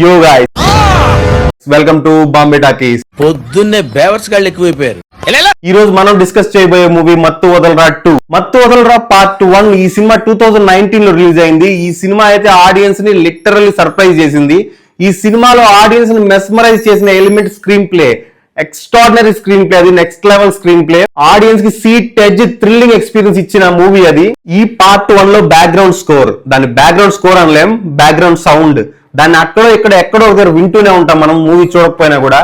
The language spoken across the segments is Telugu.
యో guys welcome to Bombay talkies. పొద్దున్నే బేవర్స్ గాళ్ళు ఎక్కువైపోయారు. ఈ రోజు మనం డిస్కస్ చేయబోయే మూవీ మత్తు వదలరా 2. మత్తు వదలరా పార్ట్ 1. ఈ సినిమా 2019 లో రిలీజ్ అయింది. ఈ సినిమా అయితే ఆడియన్స్ ని లిటరల్లీ సర్ప్రైజ్ చేసింది. ఈ సినిమాలో ఆడియన్స్ ని మెస్మరైజ్ చేసిన element screenplay, extraordinary screenplay, అది next level screenplay. Audience కి సీట్ ఎడ్జ్ థ్రిల్లింగ్ ఎక్స్పీరియన్స్ ఇచ్చిన మూవీ అది. ఈ పార్ట్ 1 లో బ్యాక్గ్రౌండ్ స్కోర్, దాని బ్యాక్గ్రౌండ్ స్కోర్ అనలేం, బ్యాక్గ్రౌండ్ సౌండ్, దాన్ని ఎక్కడో ఒకరు వింటూనే ఉంటాం మనం మూవీ చూడకపోయినా కూడా.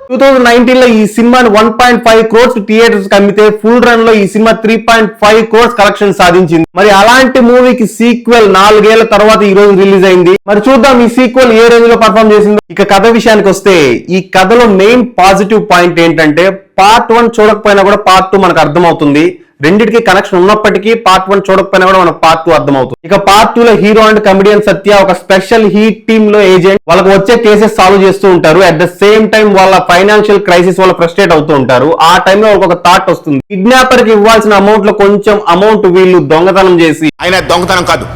2019 లో ఈ సినిమాని 1.5 crores థియేటర్స్ అమ్మితే ఫుల్ రన్ లో ఈ సినిమా 3.5 crores కలెక్షన్ సాధించింది. మరి అలాంటి మూవీకి సీక్వెల్ 4 ఏళ్ల తర్వాత ఈ రోజు రిలీజ్ అయింది. మరి చూద్దాం ఈ సీక్వెల్ ఏ రేంజ్ లో పర్ఫార్మ్ చేసింది. ఇక కథ విషయానికి వస్తే, ఈ కథలో మెయిన్ పాజిటివ్ పాయింట్ ఏంటంటే పార్ట్ 1 చూడకపోయినా కూడా పార్ట్ 2 మనకు అర్థమవుతుంది. రెండింటికి కనెక్షన్ ఉన్నప్పటికీ పార్ట్ 1 చూడకపోయినా కూడా మనకు పార్ట్ 2 అర్థమవుతుంది. ఇక పార్ట్ 2 లో హీరో అండ్ కమెడియన్ సత్య ఒక స్పెషల్ హీట్ టీమ్ లో ఏజెంట్. వాళ్ళకి వచ్చే కేసెస్ సాల్వ్ చేస్తూ ఉంటారు. అట్ ద సేమ్ టైం వాళ్ళ ఫైనాన్షియల్ క్రైసిస్ వల్ల ఫ్రస్ట్రేట్ అవుతూ ఉంటారు. ఆ టైంలో వాళ్ళకి ఒక థాట్ వస్తుంది, కిడ్నాపర్ కి ఇవ్వాల్సిన అమౌంట్ లో కొంచెం అమౌంట్ వీళ్ళు దొంగతనం చేసి, ఆయన దొంగతనం కాదు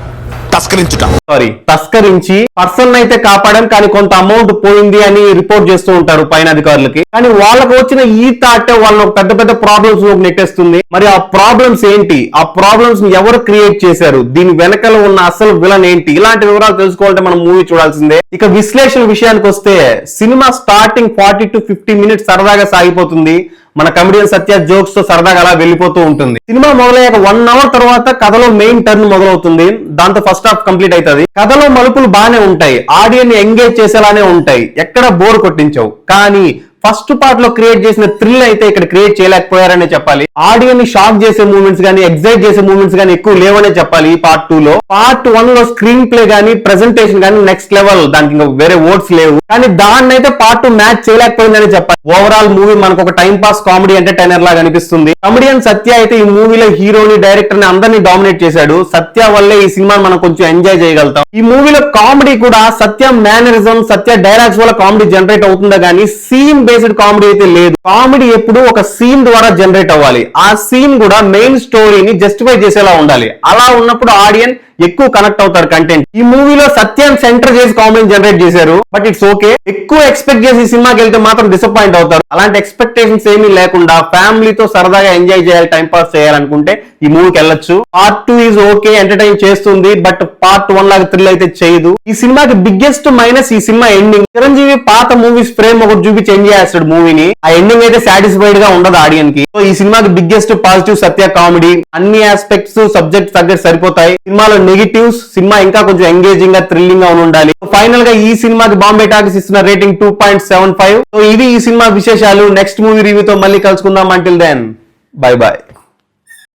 తస్కరించి పర్సన్ అయితే కాపాడాం కానీ కొంత అమౌంట్ పోయింది అని రిపోర్ట్ చేస్తూ ఉంటారు పైన అధికారులకి. కానీ వాళ్ళకు వచ్చిన ఈ థాట్ వాళ్ళని పెద్ద పెద్ద ప్రాబ్లమ్స్ లోకి నెట్టేస్తుంది. మరి ఆ ప్రాబ్లమ్స్ ఏంటి, ఆ ప్రాబ్లమ్స్ ని ఎవరు క్రియేట్ చేశారు, దీని వెనకాల ఉన్న అసలు విలన్ ఏంటి, ఇలాంటి వివరాలు తెలుసుకోవాలంటే మనం మూవీ చూడాల్సిందే. ఇక విశ్లేషణ విషయానికి వస్తే, సినిమా స్టార్టింగ్ 40 to 50 minutes సరదాగా సాగిపోతుంది. మన కమెడియన్ సత్య జోక్స్ తో సరదాగా అలా వెళ్ళిపోతూ ఉంటుంది. సినిమా మొదలయ్యాక 1 hour తర్వాత కథలో మెయిన్ టర్న్ మొదలవుతుంది. దాంతో ఫస్ట్ హాఫ్ కంప్లీట్ అవుతుంది. కథలో మలుపులు బానే ఉంటాయి, ఆడియన్స్ ని ఎంగేజ్ చేసేలానే ఉంటాయి, ఎక్కడ బోర్ కొట్టించవు. కానీ ఫస్ట్ పార్ట్ లో క్రియేట్ చేసిన థ్రిల్ అయితే ఇక్కడ క్రియేట్ చేయలేకపోయారనే చెప్పాలి. ఆడియన్స్ ని షాక్ చేసే మూమెంట్స్ గానీ, ఎక్సైట్ చేసే మూమెంట్స్ గానీ ఎక్కువ లేవనే చెప్పాలి ఈ పార్ట్ 2 లో. పార్ట్ 1 లో స్క్రీన్ ప్లే గానీ, ప్రెజెంటేషన్ గానీ నెక్స్ట్ లెవెల్, దానికి ఇంకా వేరే వర్డ్స్ లేవు. కానీ దాన్ని అయితే పార్ట్ 2 మ్యాచ్ చేయలేకపోయిందని చెప్పాలి. ఓవరాల్ మూవీ మనకు ఒక టైం పాస్ కామెడీ ఎంటర్టైనర్ లాగా అనిపిస్తుంది. కమెడియన్ సత్య అయితే ఈ మూవీలో హీరోని, డైరెక్టర్ ని అందరినీ డామినేట్ చేశాడు. సత్య వల్లే ఈ సినిమాని మనం కొంచెం ఎంజాయ్ చేయగలుగుతాం. ఈ మూవీలో కామెడీ కూడా సత్య మేనరిజం, సత్య డైలాగ్స్ వల్ల కామెడీ జనరేట్ అవుతుందా గానీ సీన్ బేస్డ్ కామెడీ అయితే లేదు. కామెడీ ఎప్పుడు ఒక సీన్ ద్వారా జనరేట్ అవ్వాలి. ఆ సీన్ కూడా మెయిన్ స్టోరీని జస్టిఫై చేసేలా ఉండాలి. అలా ఉన్నప్పుడు ఆడియన్స్ ఎక్కువ కనెక్ట్ అవుతారు కంటెంట్. ఈ మూవీలో సత్యాన్ని సెంటర్ చేసి కామెడీ జనరేట్ చేశారు. But it's okay. ఎక్కువ ఎక్స్పెక్ట్ చేసి ఈ సినిమాకి వెళ్తే మాత్రం డిసప్పాయింట్ అవుతారు. అలాంటి ఎక్స్పెక్టేషన్స్ ఏమీ లేకుండా ఫ్యామిలీతో సరదాగా ఎంజాయ్ చేయాలి, టైం పాస్ చేయాలనుకుంటే ఈ మూవీకి వెళ్ళొచ్చు. పార్ట్ 2 ఈజ్ ఓకే, ఎంటర్టైన్ చేస్తుంది. బట్ పార్ట్ 1 లాగా థ్రిల్ అయితే చేయదు. ఈ సినిమాకి బిగ్గెస్ట్ మైనస్ ఈ సినిమా ఎండింగ్. చిరంజీవి పాత మూవీస్ ఫ్రేమ్ ఒకటి చూపించి ఎంజాయ్ చేస్తాడు మూవీని. ఆ ఎండింగ్ అయితే సాటిస్ఫైడ్ గా ఉండదు ఆడియన్స్ కి. సో ఈ సినిమాకి బిగ్గెస్ట్ పాజిటివ్ సత్య కామెడీ. అన్ని ఆస్పెక్ట్స్ సబ్జెక్ట్ తగ్గట్టు సరిపోతాయి. సినిమాలో నెగిటివ్స్, సినిమా ఇంకా కొంచెం ఎంగేజింగ్ గా, థ్రిల్లింగ్ గా ఉండాలి. ఫైనల్ గా ఈ సినిమాకి బాంబే టాకీస్ ఇస్తున్న రేటింగ్ 2.75. సో ఇది ఈ సినిమా విశేషాలు. నెక్స్ట్ మూవీ రివ్యూతో మళ్ళీ కలుసుకుందాం. Until then bye by.